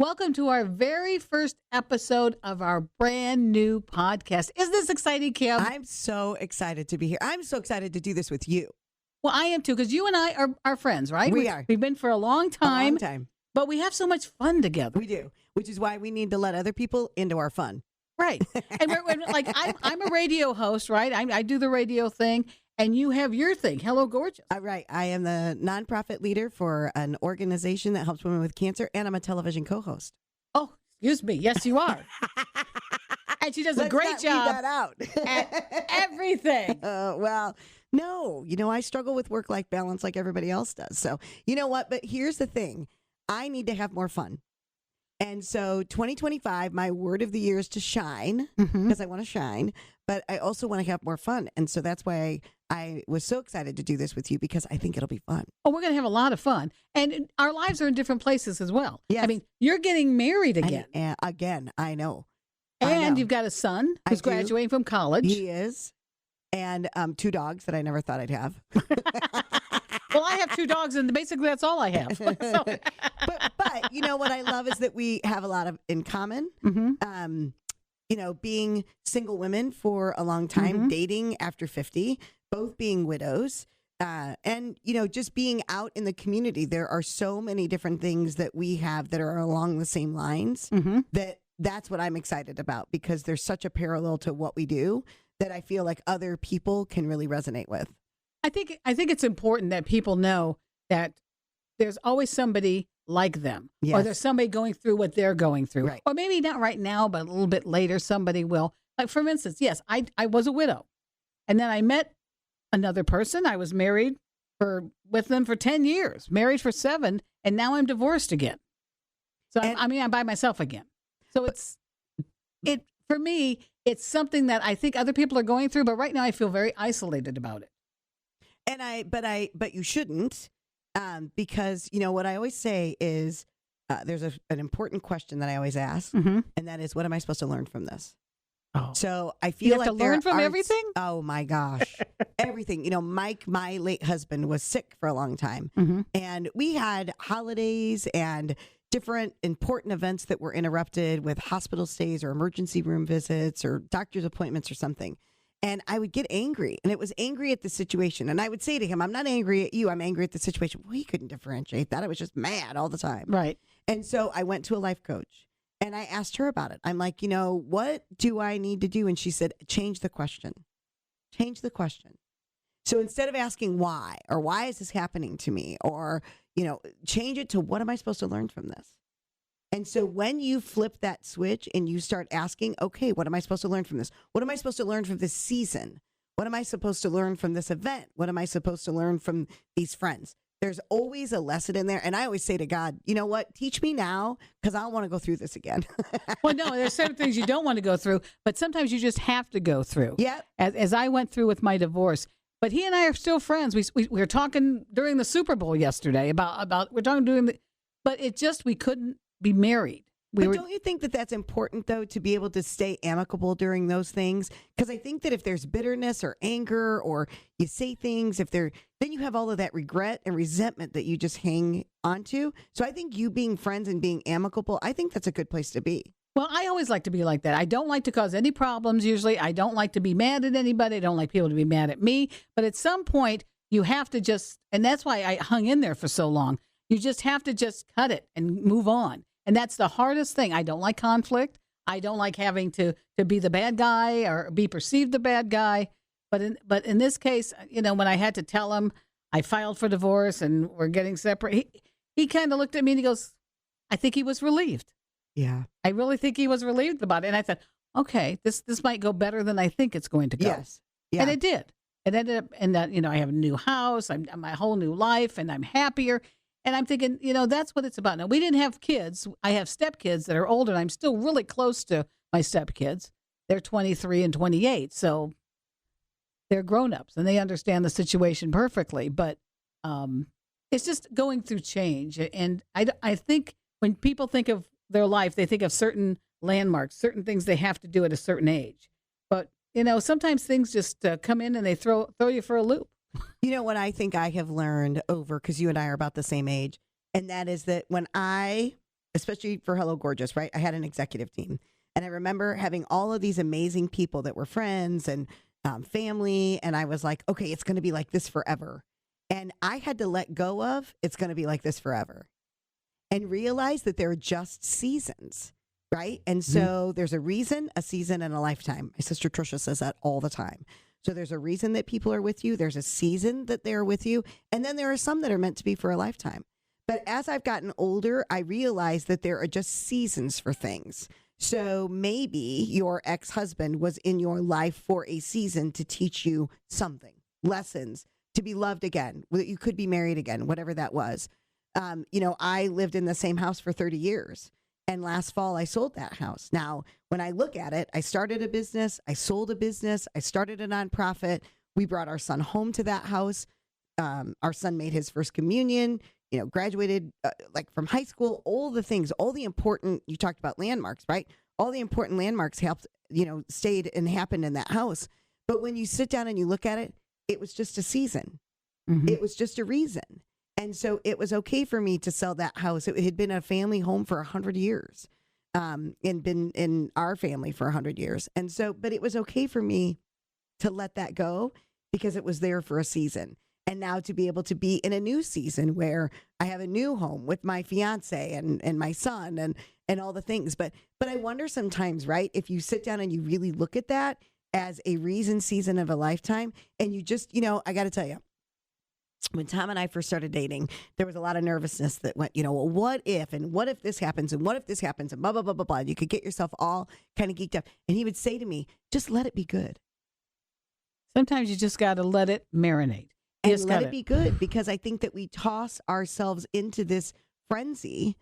Welcome to our very first episode of our brand new podcast. Isn't this exciting, Kim? I'm so excited to be here. I'm so excited to do this with you. Well, I am too, because you and I are friends, right? We are. We've been for a long time. A long time. But we have so much fun together. We do, which is why we need to let other people into our fun. Right. And we're like, I'm a radio host, right? I do the radio thing, and you have your thing. Hello, Gorgeous. Right. I am the nonprofit leader for an organization that helps women with cancer, and I'm a television co-host. Oh, excuse me. Yes, you are. And she does a great job leave that out. at everything. Well, no, I struggle with work-life balance like everybody else does. So, you know what? But here's the thing. I need to have more fun. And so 2025, my word of the year is to shine, because I want to shine, but I also want to have more fun. And so that's why I was so excited to do this with you, because I think it'll be fun. Oh, we're going to have a lot of fun. And our lives are in different places as well. Yes. I mean, you're getting married again. And again, I know. And you've got a son who's graduating from college. He is. And 2 dogs that I never thought I'd have. Well, I have 2 dogs, and basically that's all I have. So. But you know what I love is that we have a lot of in common. Being single women for a long time, dating after 50, both being widows, and just being out in the community. There are so many different things that we have that are along the same lines. That's what I'm excited about, because there's such a parallel to what we do that I feel like other people can really resonate with. I think it's important that people know that there's always somebody like them, or there's somebody going through what they're going through, right. Or maybe not right now, but a little bit later, somebody will. Like, for instance, yes, I was a widow, and then I met another person. I was married with them for 10 years, married for 7, and now I'm divorced again. So I'm by myself again. So for me, it's something that I think other people are going through, but right now I feel very isolated about it. But you shouldn't, because what I always say is there's an important question that I always ask, and that is, what am I supposed to learn from this? Oh. So I feel you have to learn from everything. Oh my gosh, everything. Mike, my late husband, was sick for a long time, and we had holidays and different important events that were interrupted with hospital stays or emergency room visits or doctor's appointments or something. And I would get angry, and it was angry at the situation. And I would say to him, I'm not angry at you. I'm angry at the situation. Well, he couldn't differentiate that. I was just mad all the time. Right. And so I went to a life coach, and I asked her about it. I'm like, what do I need to do? And she said, change the question. Change the question. So instead of asking why, or why is this happening to me, or, change it to, what am I supposed to learn from this? And so when you flip that switch and you start asking, okay, what am I supposed to learn from this? What am I supposed to learn from this season? What am I supposed to learn from this event? What am I supposed to learn from these friends? There's always a lesson in there. And I always say to God, you know what? Teach me now, because I don't want to go through this again. Well, no, there's certain things you don't want to go through, but sometimes you just have to go through. Yeah. As I went through with my divorce. But he and I are still friends. We were talking during the Super Bowl yesterday about but we couldn't be married. Don't you think that that's important, though, to be able to stay amicable during those things? Because I think that if there's bitterness or anger, or you say things, then you have all of that regret and resentment that you just hang onto. So I think you being friends and being amicable, I think that's a good place to be. Well, I always like to be like that. I don't like to cause any problems usually. I don't like to be mad at anybody. I don't like people to be mad at me. But at some point, you have to and that's why I hung in there for so long. You just have to just cut it and move on. And that's the hardest thing. I don't like conflict. I don't like having to be the bad guy or be perceived the bad guy. But in this case, when I had to tell him I filed for divorce and we're getting separate, he kind of looked at me and he goes, I think he was relieved. Yeah. I really think he was relieved about it. And I thought, okay, this might go better than I think it's going to go. Yes. Yeah. And it did. It ended up in that, I have a new house, I'm my whole new life, and I'm happier. And I'm thinking, that's what it's about. Now, we didn't have kids. I have stepkids that are older, and I'm still really close to my stepkids. They're 23 and 28, so they're grown-ups, and they understand the situation perfectly. But it's just going through change. And I think when people think of their life, they think of certain landmarks, certain things they have to do at a certain age. But, sometimes things just come in and they throw you for a loop. You know what I think I have learned over, because you and I are about the same age, and that is that when I especially for Hello Gorgeous, right? I had an executive team. And I remember having all of these amazing people that were friends and family. And I was like, okay, it's going to be like this forever. And I had to let go of it's going to be like this forever and realize that there are just seasons, right? And so there's a reason, a season, and a lifetime. My sister Trisha says that all the time. So there's a reason that people are with you. There's a season that they're with you. And then there are some that are meant to be for a lifetime. But as I've gotten older, I realize that there are just seasons for things. So maybe your ex-husband was in your life for a season to teach you something, lessons, to be loved again. You could be married again, whatever that was. I lived in the same house for 30 years. And last fall, I sold that house. Now, when I look at it, I started a business. I sold a business. I started a nonprofit. We brought our son home to that house. Our son made his first communion, graduated from high school, all the things, all the important, you talked about landmarks, right? All the important landmarks helped, stayed and happened in that house. But when you sit down and you look at it, it was just a season. Mm-hmm. It was just a reason. And so it was okay for me to sell that house. It had been a family home for 100 years and been in our family for 100 years. And so, but it was okay for me to let that go because it was there for a season. And now to be able to be in a new season where I have a new home with my fiance and my son and all the things. But I wonder sometimes, right, if you sit down and you really look at that as a reason, season of a lifetime, and you just, I got to tell you, when Tom and I first started dating, there was a lot of nervousness that went, well, what if, and what if this happens, and what if this happens, and blah, blah, blah, blah, blah. You could get yourself all kind of geeked up. And he would say to me, just let it be good. Sometimes you just got to let it marinate. And let it be good, because I think that we toss ourselves into this frenzy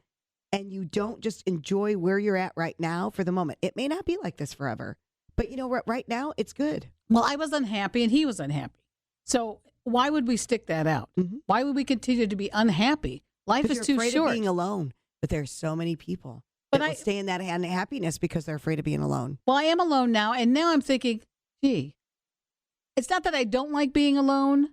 and you don't just enjoy where you're at right now for the moment. It may not be like this forever, but you know what? Right now, it's good. Well, I was unhappy and he was unhappy. So why would we stick that out? Mm-hmm. Why would we continue to be unhappy? Life is too afraid short. Of being alone, but there's so many people that will stay in that unhappiness because they're afraid of being alone. Well, I am alone now, and now I'm thinking, gee, it's not that I don't like being alone.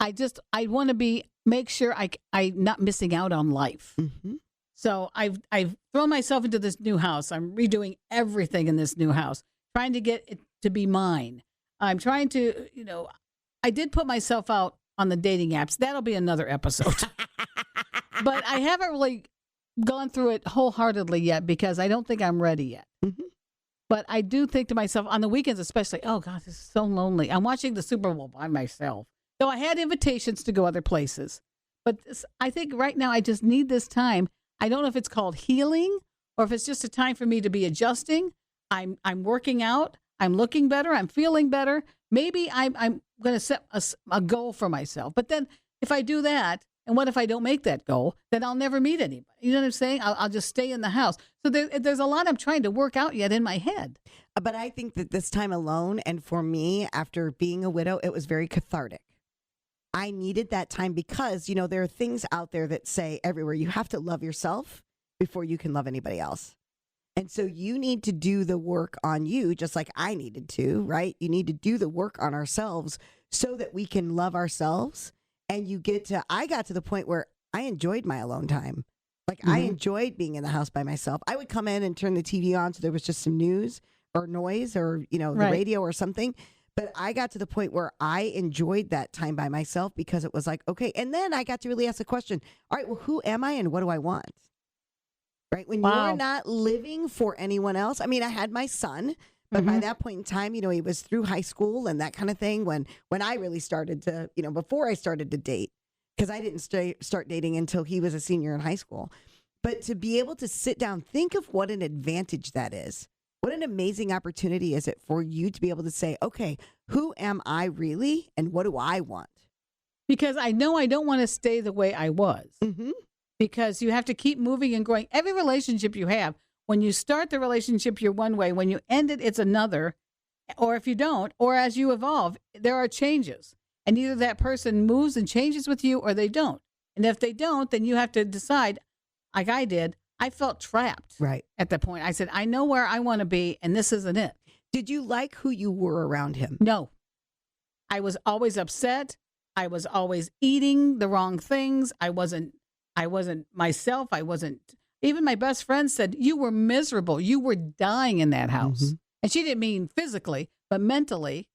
I want to make sure I'm not missing out on life. Mm-hmm. So I've thrown myself into this new house. I'm redoing everything in this new house, trying to get it to be mine. I'm trying to, I did put myself out on the dating apps. That'll be another episode. But I haven't really gone through it wholeheartedly yet because I don't think I'm ready yet. Mm-hmm. But I do think to myself on the weekends, especially, oh God, this is so lonely. I'm watching the Super Bowl by myself. So I had invitations to go other places. But I think right now I just need this time. I don't know if it's called healing or if it's just a time for me to be adjusting. I'm working out. I'm looking better. I'm feeling better. Maybe I'm going to set a goal for myself. But then if I do that, and what if I don't make that goal? Then I'll never meet anybody. You know what I'm saying? I'll just stay in the house. So there's a lot I'm trying to work out yet in my head. But I think that this time alone, and for me, after being a widow, it was very cathartic. I needed that time because, there are things out there that say everywhere, you have to love yourself before you can love anybody else. And so you need to do the work on you, just like I needed to, right? You need to do the work on ourselves so that we can love ourselves. And I got to the point where I enjoyed my alone time. Mm-hmm. I enjoyed being in the house by myself. I would come in and turn the TV on so there was just some news or noise or, the radio or something. But I got to the point where I enjoyed that time by myself because it was like, okay. And then I got to really ask the question, all right, well, who am I and what do I want? Right? When you're not living for anyone else. I mean, I had my son, but by that point in time, he was through high school and that kind of thing when I really started to, before I started to date, because I didn't start dating until he was a senior in high school. But to be able to sit down, think of what an advantage that is. What an amazing opportunity is it for you to be able to say, okay, who am I really and what do I want? Because I know I don't want to stay the way I was. Mm-hmm. Because you have to keep moving and growing. Every relationship you have, when you start the relationship, you're one way. When you end it, it's another. Or if you don't, or as you evolve, there are changes. And either that person moves and changes with you or they don't. And if they don't, then you have to decide, like I did, I felt trapped at that point. I said, I know where I want to be, and this isn't it. Did you like who you were around him? No. I was always upset. I was always eating the wrong things. I wasn't myself. Even my best friend said, you were miserable. You were dying in that house. Mm-hmm. And she didn't mean physically, but mentally.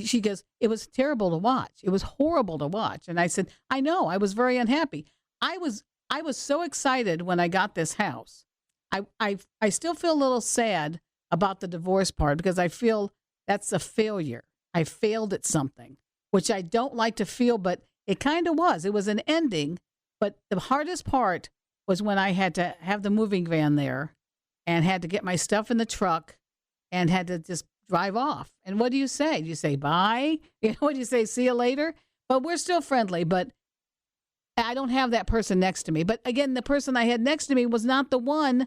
She goes, it was terrible to watch. It was horrible to watch. And I said, I know. I was very unhappy. I was so excited when I got this house. I still feel a little sad about the divorce part because I feel that's a failure. I failed at something, which I don't like to feel, but it kind of was. It was an ending. But the hardest part was when I had to have the moving van there and had to get my stuff in the truck and had to just drive off. And what do you say? Do you say bye? What do you say? See you later? But we're still friendly, but I don't have that person next to me. But again, the person I had next to me was not the one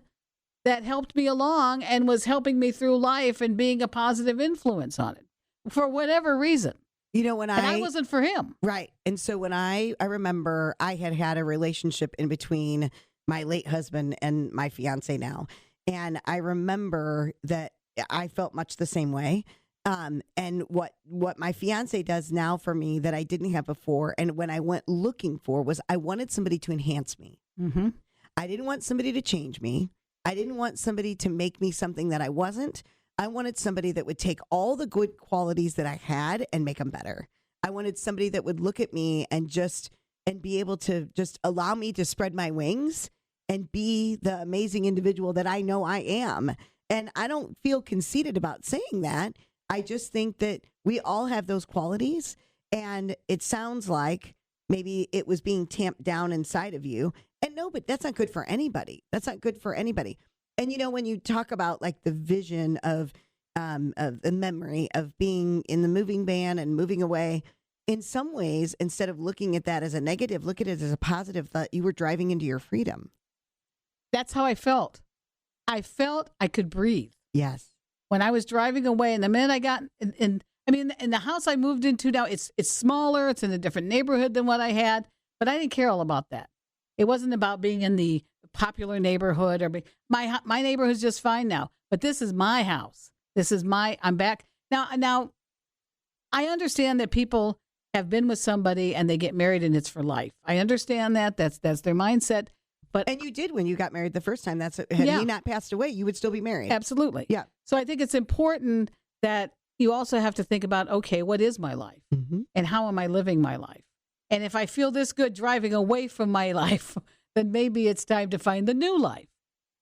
that helped me along and was helping me through life and being a positive influence on it for whatever reason. When I wasn't for him. Right. And so when I remember I had a relationship in between my late husband and my fiance now. And I remember that I felt much the same way. And what my fiance does now for me that I didn't have before, and when I went looking for, was I wanted somebody to enhance me. Mm-hmm. I didn't want somebody to change me. I didn't want somebody to make me something that I wasn't. I wanted somebody that would take all the good qualities that I had and make them better. I wanted somebody that would look at me and be able to just allow me to spread my wings and be the amazing individual that I know I am. And I don't feel conceited about saying that. I just think that we all have those qualities. And it sounds like maybe it was being tamped down inside of you. And no, but that's not good for anybody. That's not good for anybody. And, when you talk about like the vision of the memory of being in the moving van and moving away, in some ways, instead of looking at that as a negative, look at it as a positive thought. You were driving into your freedom. That's how I felt. I felt I could breathe. Yes. When I was driving away, and the minute I got in the house I moved into now, it's smaller. It's in a different neighborhood than what I had, but I didn't care all about that. It wasn't about being in the popular neighborhood my neighborhood's just fine now, but this is my house. I'm back now. I understand that people have been with somebody and they get married and it's for life. I understand that. That's their mindset. And you did when you got married the first time. Had he not passed away, you would still be married. Absolutely. Yeah. So I think it's important that you also have to think about, okay, what is my life? Mm-hmm. And how am I living my life? And if I feel this good driving away from my life, then maybe it's time to find the new life.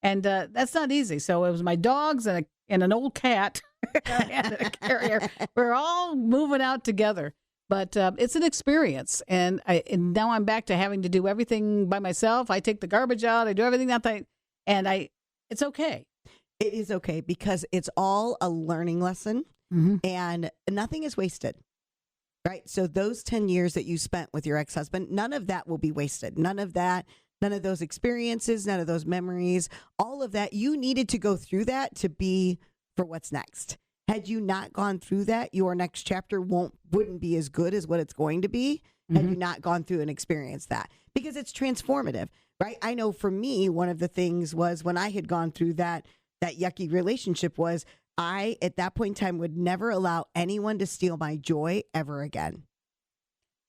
And that's not easy. So it was my dogs and an old cat and a carrier. We're all moving out together. But it's an experience. And now I'm back to having to do everything by myself. I take the garbage out. I do everything it's okay. It is okay because it's all a learning lesson, mm-hmm. and nothing is wasted. Right. So those 10 years that you spent with your ex-husband, none of that will be wasted. None of those experiences, none of those memories, all of that. You needed to go through that to be for what's next. Had you not gone through that, your next chapter wouldn't be as good as what it's going to be. Had Mm-hmm. you not gone through and experienced that, because it's transformative, right? I know for me, one of the things was when I had gone through that yucky relationship was I, at that point in time, would never allow anyone to steal my joy ever again.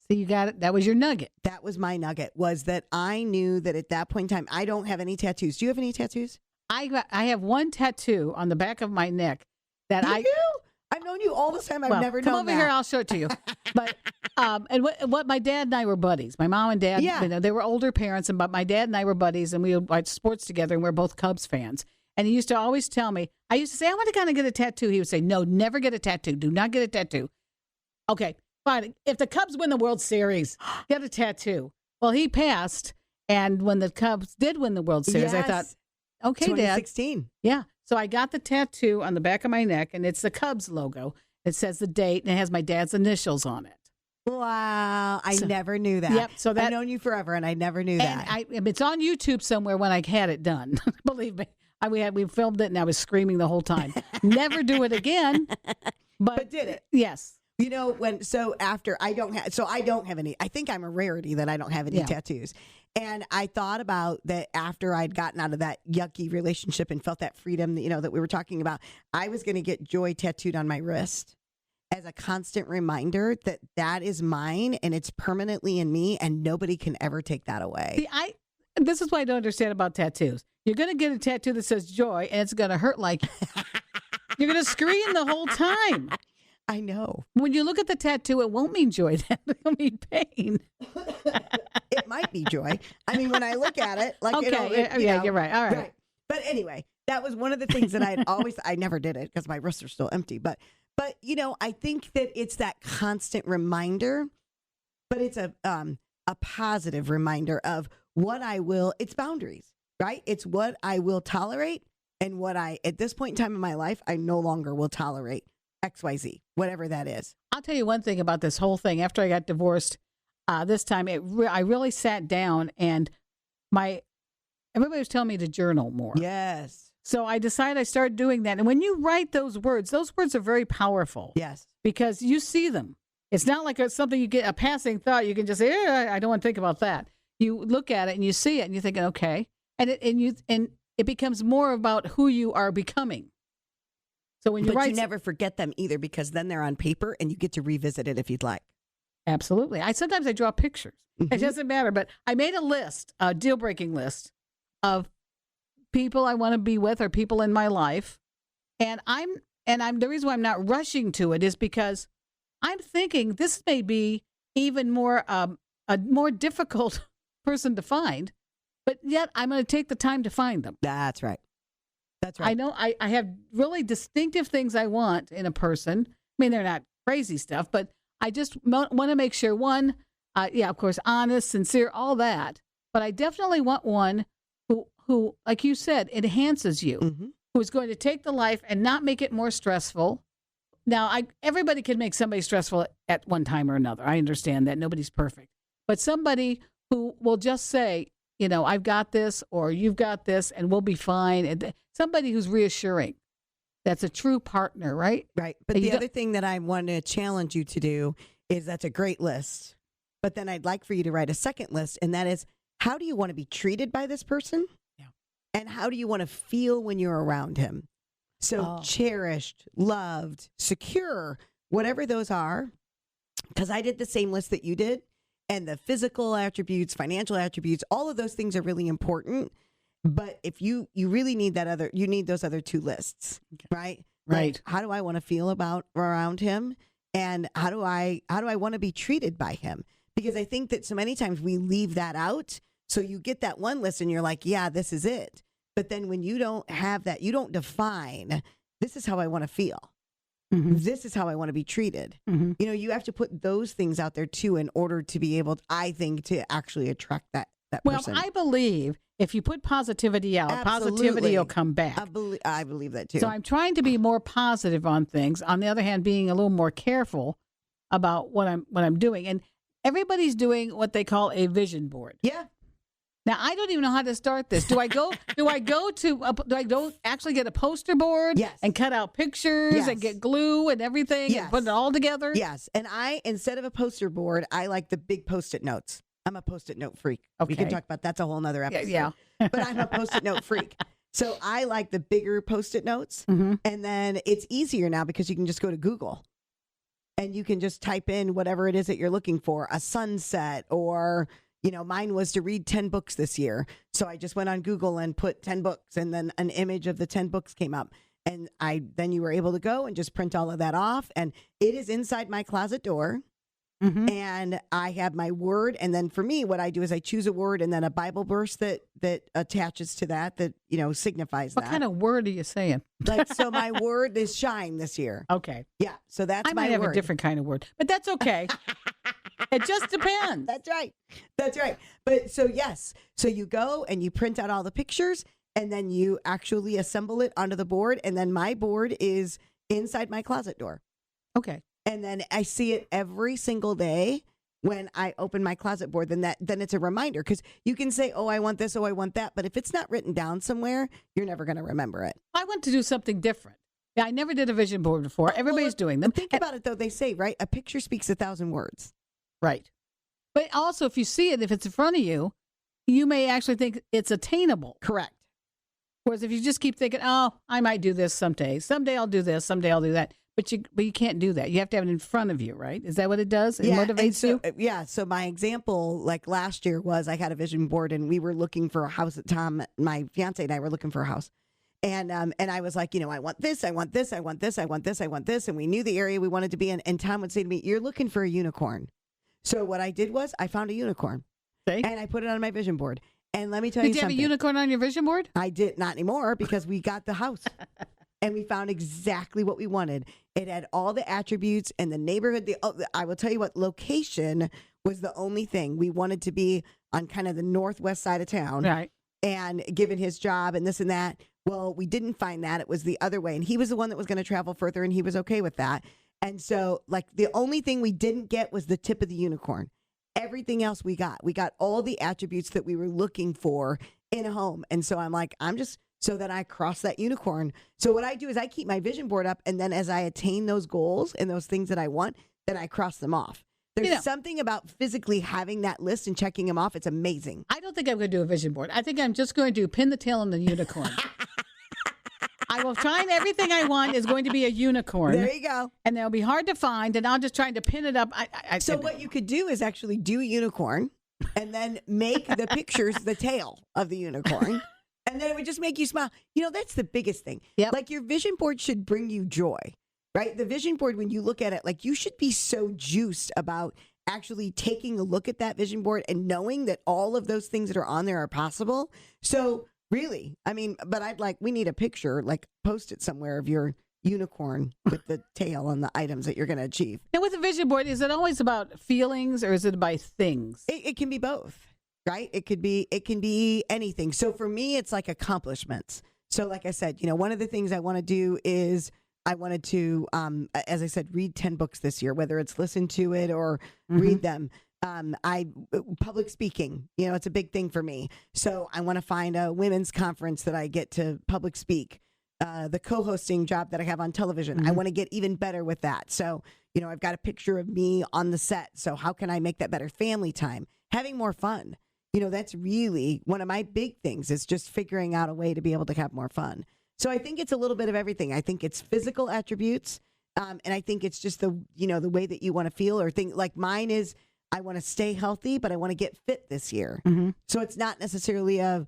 So you got it. That was your nugget. That was my nugget, was that I knew that at that point in time, I don't have any tattoos. Do you have any tattoos? I have one tattoo on the back of my neck that Do you? I've known you all this time. I've never known that. Come over here. I'll show it to you. But and what my dad and I were buddies. My mom and dad, they were older parents, but my dad and I were buddies, and we would watch sports together, and we're both Cubs fans. And he used to always tell me, I used to say, I want to kind of get a tattoo. He would say, no, never get a tattoo. Do not get a tattoo. Okay, fine. If the Cubs win the World Series, get a tattoo. Well, he passed, and when the Cubs did win the World Series, I thought, okay, 2016. Dad. Yeah. So I got the tattoo on the back of my neck, and it's the Cubs logo. It says the date, and it has my dad's initials on it. Wow. I never knew that. Yep. So I've known you forever, and I never knew that. And it's on YouTube somewhere when I had it done. Believe me. We filmed it, and I was screaming the whole time. Never do it again. But did it? Yes. I don't have any. I think I'm a rarity that I don't have any tattoos. And I thought about that after I'd gotten out of that yucky relationship and felt that freedom, that we were talking about. I was going to get joy tattooed on my wrist as a constant reminder that is mine and it's permanently in me and nobody can ever take that away. See, this is what I don't understand about tattoos. You're going to get a tattoo that says joy, and it's going to hurt like you're going to scream the whole time. I know. When you look at the tattoo, it won't mean joy. It'll mean pain. It might be joy. I mean, when I look at it, like, okay, you're right. All right. But anyway, that was one of the things that I never did it because my wrists are still empty. But I think that it's that constant reminder, but it's a positive reminder of what I will. It's boundaries, right? It's what I will tolerate and what at this point in time in my life, I no longer will tolerate. XYZ, whatever that is. I'll tell you one thing about this whole thing. After I got divorced, this time I really sat down and everybody was telling me to journal more. Yes. So I decided I started doing that. And when you write those words are very powerful. Yes. Because you see them. It's not like it's something you get a passing thought. You can just say, I don't want to think about that. You look at it and you see it and you're thinking, okay. And it becomes more about who you are becoming. So when you write, you never forget them either because then they're on paper and you get to revisit it if you'd like. Absolutely. Sometimes I draw pictures. Mm-hmm. It doesn't matter, but I made a list, a deal-breaking list of people I want to be with or people in my life. And I'm the reason why I'm not rushing to it is because I'm thinking this may be even more a more difficult person to find, but yet I'm going to take the time to find them. That's right. That's right. I know I have really distinctive things I want in a person. I mean, they're not crazy stuff, but I just want to make sure, one, of course, honest, sincere, all that. But I definitely want one who, like you said, enhances you, mm-hmm. who's going to take the life and not make it more stressful. Now, everybody can make somebody stressful at one time or another. I understand that. Nobody's perfect. But somebody who will just say, I've got this or you've got this and we'll be fine. And somebody who's reassuring. That's a true partner, right? Right. But the other thing that I want to challenge you to do is that's a great list. But then I'd like for you to write a second list. And that is, how do you want to be treated by this person? Yeah. And how do you want to feel when you're around him? So cherished, loved, secure, whatever those are. Because I did the same list that you did. And the physical attributes, financial attributes, all of those things are really important. But if you really need you need those other two lists, right? Right. Like, how do I want to feel around him? And how do I want to be treated by him? Because I think that so many times we leave that out. So you get that one list and you're like, yeah, this is it. But then when you don't have that, you don't define, this is how I want to feel. Mm-hmm. This is how I want to be treated. Mm-hmm. You have to put those things out there too in order to be able, I think, to actually attract that person. Well, I believe if you put positivity out, positivity will come back. I believe that too. So I'm trying to be more positive on things. On the other hand, being a little more careful about what I'm doing. And everybody's doing what they call a vision board. Yeah. Now, I don't even know how to start this. Do I go actually get a poster board? Yes. And cut out pictures and get glue and everything and put it all together? Yes. And instead of a poster board, I like the big Post-it notes. I'm a Post-it note freak. Okay. We can talk about that's a whole nother episode. Yeah. But I'm a Post-it note freak. So I like the bigger Post-it notes. Mm-hmm. And then it's easier now because you can just go to Google and you can just type in whatever it is that you're looking for, a sunset or... mine was to read 10 books this year. So I just went on Google and put 10 books and then an image of the 10 books came up. And then you were able to go and just print all of that off. And it is inside my closet door. Mm-hmm. And I have my word. And then for me, what I do is I choose a word and then a Bible verse that attaches to that signifies that. What kind of word are you saying? So my word is shine this year. Okay. Yeah. So that's my word. I might have a different kind of word, but that's okay. It just depends. That's right. But so yes. So you go and you print out all the pictures and then you actually assemble it onto the board. And then my board is inside my closet door. Okay. And then I see it every single day when I open my closet board. Then it's a reminder because you can say, oh, I want this. Oh, I want that. But if it's not written down somewhere, you're never going to remember it. I want to do something different. Yeah, I never did a vision board before. Everybody's doing them. Think about it, though. They say, right? A picture speaks 1,000 words. Right. But also, if you see it, if it's in front of you, you may actually think it's attainable. Correct. Whereas if you just keep thinking, oh, I might do this someday. Someday I'll do this. Someday I'll do that. But you can't do that. You have to have it in front of you, right? Is that what it does? It Yeah, and motivates so, you? Yeah. So my example, like last year, was I had a vision board, and we were looking for a house. Tom, my fiance, and I were looking for a house, and I was like, I want this, I want this, I want this, I want this, I want this, and we knew the area we wanted to be in. And Tom would say to me, "You're looking for a unicorn." So what I did was I found a unicorn, See? and I put it on my vision board. And let me tell Did you you have something. a unicorn on your vision board? I did not anymore because we got the house. And we found exactly what we wanted. It had all the attributes and the neighborhood. I will tell you what, location was the only thing. We wanted to be on kind of the northwest side of town. Right. And given his job and this and that, well, we didn't find that. It was the other way. And he was the one that was going to travel further, and he was okay with that. And so, like, the only thing we didn't get was the tip of the unicorn. Everything else we got. We got all the attributes that we were looking for in a home. And so I'm like, so that I cross that unicorn. So what I do is I keep my vision board up, and then as I attain those goals and those things that I want, then I cross them off. There's something about physically having that list and checking them off. It's amazing. I don't think I'm going to do a vision board. I think I'm just going to pin the tail on the unicorn. I will find everything I want is going to be a unicorn. There you go. And they'll be hard to find, and I'll just try to pin it up. So what you could do is actually do a unicorn and then make the pictures the tail of the unicorn. And then it would just make you smile. That's the biggest thing. Yep. Like, your vision board should bring you joy, right? The vision board, when you look at it, like, you should be so juiced about actually taking a look at that vision board and knowing that all of those things that are on there are possible. So really, but we need a picture, like, post it somewhere of your unicorn with the tail on the items that you're going to achieve. Now, with a vision board, is it always about feelings or is it about things? It can be both. Right? It can be anything. So for me, it's like accomplishments. So like I said, one of the things I want to do is I wanted to, as I said, read 10 books this year, whether it's listen to it or read them. Public speaking, it's a big thing for me. So I want to find a women's conference that I get to public speak. The co-hosting job that I have on television, I want to get even better with that. So, I've got a picture of me on the set. So how can I make that better? Family time, having more fun. That's really one of my big things, is just figuring out a way to be able to have more fun. So I think it's a little bit of everything. I think it's physical attributes. And I think it's just the way that you want to feel or think. Like mine is, I want to stay healthy, but I want to get fit this year. So it's not necessarily an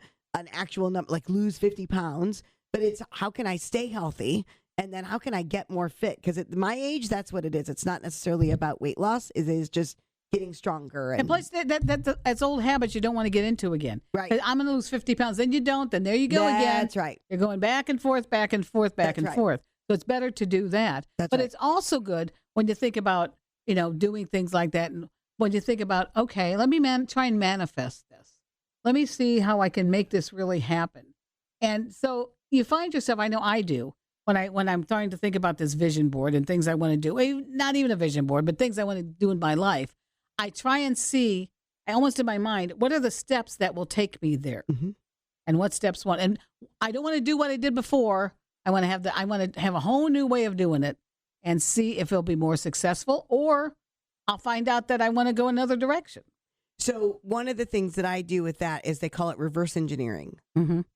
actual number, like lose 50 pounds, but it's how can I stay healthy? And then how can I get more fit? Because at my age, that's what it is. It's not necessarily about weight loss. It is just getting stronger. And plus, that's old habits you don't want to get into again. Right. I'm going to lose 50 pounds. Then you don't. Then there you go again. That's right. You're going back and forth, back and forth, back and forth. So it's better to do that. But it's also good when you think about, doing things like that. And when you think about, okay, let me try and manifest this. Let me see how I can make this really happen. And so you find yourself, I know I do, when I'm trying to think about this vision board and things I want to do, not even a vision board, but things I want to do in my life. I try and see, almost in my mind, what are the steps that will take me there, and what steps want. And I don't want to do what I did before. I want to have a whole new way of doing it, and see if it'll be more successful, or I'll find out that I want to go another direction. So one of the things that I do with that is they call it reverse engineering,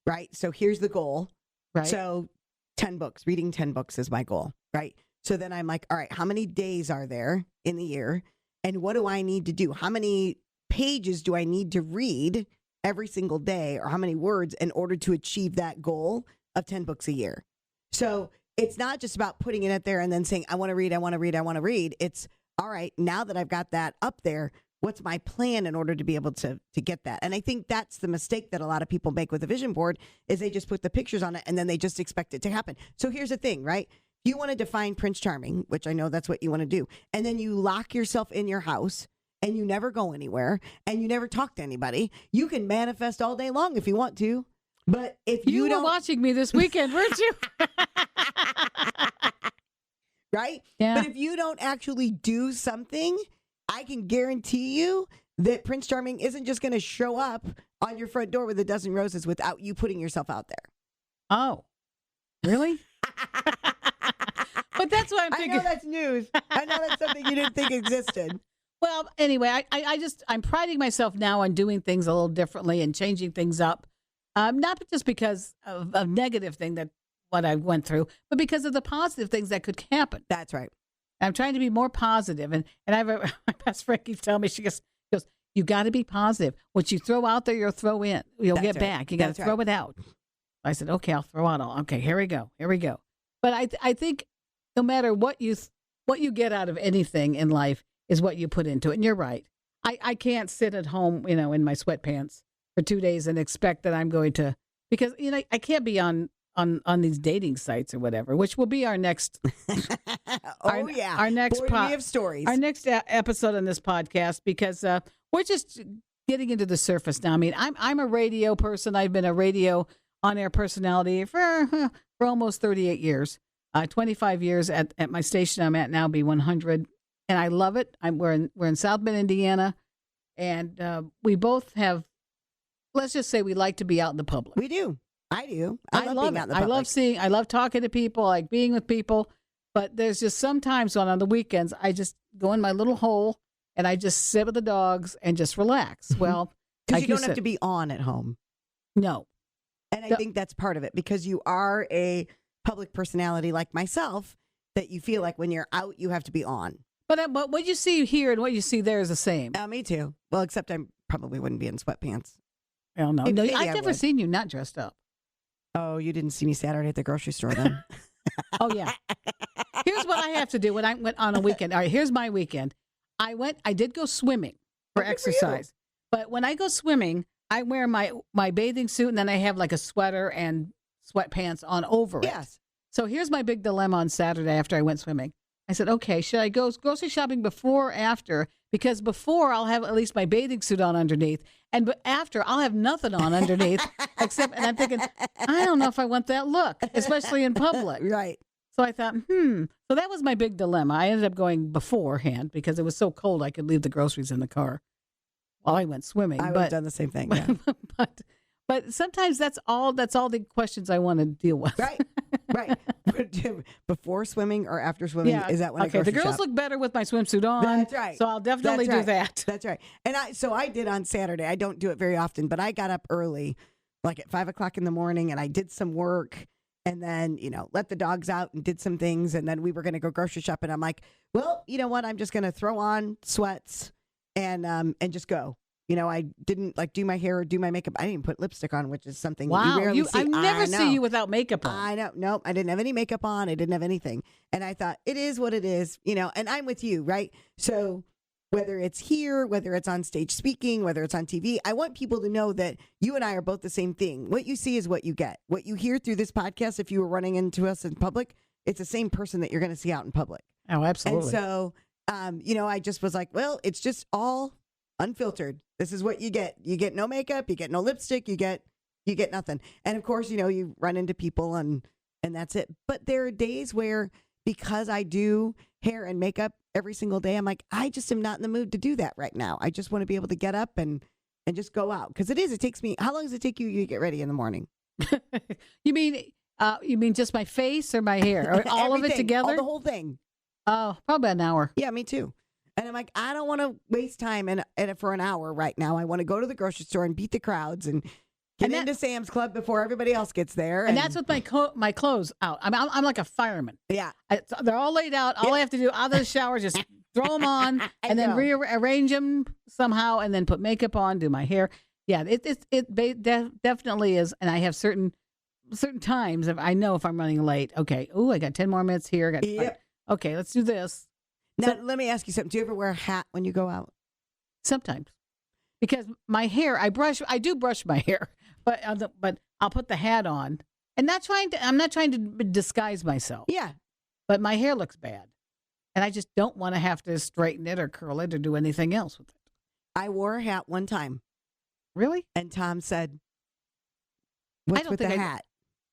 right? So here's the goal. Right. So 10 books, reading 10 books is my goal, right? So then I'm like, all right, how many days are there in the year? And what do I need to do? How many pages do I need to read every single day, or how many words in order to achieve that goal of 10 books a year? So it's not just about putting it up there and then saying, I want to read, I want to read, I want to read. It's, all right, now that I've got that up there, what's my plan in order to be able to get that? And I think that's the mistake that a lot of people make with a vision board, is they just put the pictures on it and then they just expect it to happen. So here's the thing, right? You want to define Prince Charming, which I know that's what you want to do. And then you lock yourself in your house and you never go anywhere and you never talk to anybody. You can manifest all day long if you want to. But if you were watching me this weekend, weren't you? Right? Yeah. But if you don't actually do something, I can guarantee you that Prince Charming isn't just going to show up on your front door with a dozen roses without you putting yourself out there. Oh, really? But that's what I'm thinking. I know that's news. I know that's something you didn't think existed. Well, anyway, I'm priding myself now on doing things a little differently and changing things up. Not just because of a negative thing that what I went through, but because of the positive things that could happen. That's right. I'm trying to be more positive. And I have my best friend keeps telling me, she goes, you got to be positive. What you throw out there, you'll throw in. You'll get back. You got to throw it out. I said, okay, I'll throw out all. Okay, here we go. But I think no matter what you get out of anything in life is what you put into it. And you're right. I can't sit at home, in my sweatpants for 2 days and expect that I'm going to, because, I can't be on these dating sites or whatever, which will be our next. Our next we have stories. Our next episode on this podcast, because we're just getting into the surface now. I mean, I'm a radio person. I've been a radio on-air personality for almost 38 years. 25 years at my station I'm at now, B100, and I love it. We're in South Bend, Indiana, and we both have. Let's just say we like to be out in the public. We do. I do. I love being out in the public. I love talking to people, I like being with people. But there's just sometimes on the weekends, I just go in my little hole and I just sit with the dogs and just relax. Well, because you don't have to be on at home. No. And I think that's part of it, because you are a public personality like myself, that you feel like when you're out, you have to be on. But what you see here and what you see there is the same. Me too. Well, except I probably wouldn't be in sweatpants. Oh, no. I've never seen you not dressed up. Oh, you didn't see me Saturday at the grocery store then? Oh, yeah. Here's what I have to do when I went on a weekend. All right, here's my weekend. I did go swimming for exercise. But when I go swimming, I wear my bathing suit, and then I have like a sweater and sweatpants on over it. Yes. So here's my big dilemma on Saturday after I went swimming. I said, okay, should I go grocery shopping before or after? Because before, I'll have at least my bathing suit on underneath. And after, I'll have nothing on underneath. And I'm thinking, I don't know if I want that look, especially in public. Right. So I thought, So that was my big dilemma. I ended up going beforehand because it was so cold I could leave the groceries in the car while I went swimming. I would have done the same thing. Yeah. But sometimes that's all the questions I want to deal with. Right. Before swimming or after swimming? Yeah. Is that when I grocery the girls shop? Look better with my swimsuit on. That's right. So I'll definitely do that. That's right. And I did on Saturday. I don't do it very often, but I got up early, like at 5 o'clock in the morning, and I did some work, and then, let the dogs out and did some things. And then we were going to go grocery shopping. I'm like, well, you know what? I'm just going to throw on sweats and just go. I didn't do my hair or do my makeup. I didn't put lipstick on, which is something you rarely see. I never see you without makeup on. I know. Nope. I didn't have any makeup on. I didn't have anything. And I thought, it is what it is, and I'm with you, right? So whether it's here, whether it's on stage speaking, whether it's on TV, I want people to know that you and I are both the same thing. What you see is what you get. What you hear through this podcast, if you were running into us in public, it's the same person that you're going to see out in public. Oh, absolutely. And so, I just was like, well, it's just all unfiltered. This is what you get. You get no makeup, you get no lipstick, you get nothing. And of course, you run into people and that's it. But there are days where, because I do hair and makeup every single day, I'm like, I just am not in the mood to do that right now. I just want to be able to get up and just go out. Because it takes me, how long does it take you to get ready in the morning? You mean just my face or my hair? Or all of it together? The whole thing. Oh, probably an hour. Yeah, me too. And I'm like, I don't want to waste time for an hour right now. I want to go to the grocery store and beat the crowds and get into Sam's Club before everybody else gets there. And that's with my clothes out. I'm like a fireman. Yeah. They're all laid out. All I have to do out of the shower is just throw them on and then rearrange them somehow and then put makeup on, do my hair. Yeah, it definitely is. And I have certain times if I know if I'm running late. Okay. Oh, I got 10 more minutes here. Okay, let's do this. Now, let me ask you something. Do you ever wear a hat when you go out? Sometimes. Because my hair, I do brush my hair, but I'll put the hat on. And I'm not trying to disguise myself. Yeah. But my hair looks bad. And I just don't want to have to straighten it or curl it or do anything else with it. I wore a hat one time. Really? And Tom said, what's with the hat?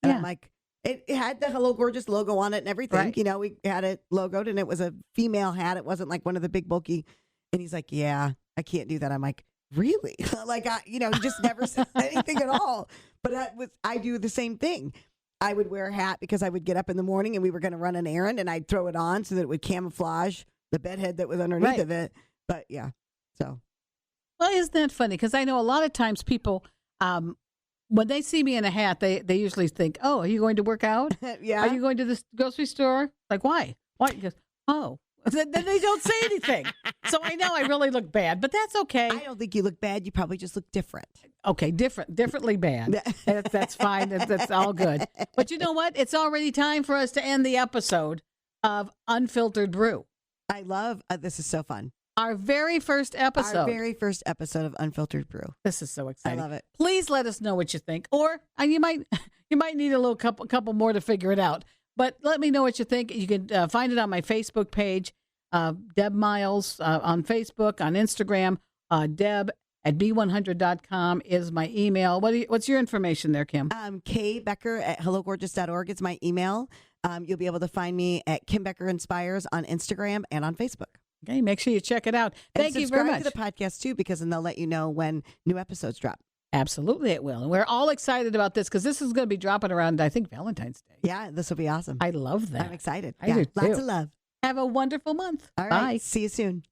And I'm like, it had the Hello Gorgeous logo on it and everything. Right. We had it logoed and it was a female hat. It wasn't like one of the big bulky. And he's like, yeah, I can't do that. I'm like, really? He just never said anything at all. But I do the same thing. I would wear a hat because I would get up in the morning and we were going to run an errand and I'd throw it on so that it would camouflage the bedhead that was underneath of it. But yeah, so. Well, isn't that funny? Because I know a lot of times people when they see me in a hat, they usually think, "Oh, are you going to work out? Yeah. Are you going to this grocery store?" Like, why? Why? He goes, "Oh." Then they don't say anything. So I know I really look bad, but that's okay. I don't think you look bad. You probably just look different. Okay, differently bad. That's fine. That's all good. But you know what? It's already time for us to end the episode of Unfiltered Brew. I love this. Is so fun. Our very first episode. Our very first episode of Unfiltered Brew. This is so exciting. I love it. Please let us know what you think, or you might need a little couple more to figure it out. But let me know what you think. You can find it on my Facebook page, Deb Miles on Facebook, on Instagram. Deb at b100.com is my email. What's your information there, Kim? K Becker at hellogorgeous.org is my email. You'll be able to find me at Kim Becker Inspires on Instagram and on Facebook. Okay, make sure you check it out. Thank you very much. And subscribe to the podcast, too, because then they'll let you know when new episodes drop. Absolutely, it will. And we're all excited about this because this is going to be dropping around, I think, Valentine's Day. Yeah, this will be awesome. I love that. I'm excited. I do, too. Lots of love. Have a wonderful month. All right. Bye. See you soon.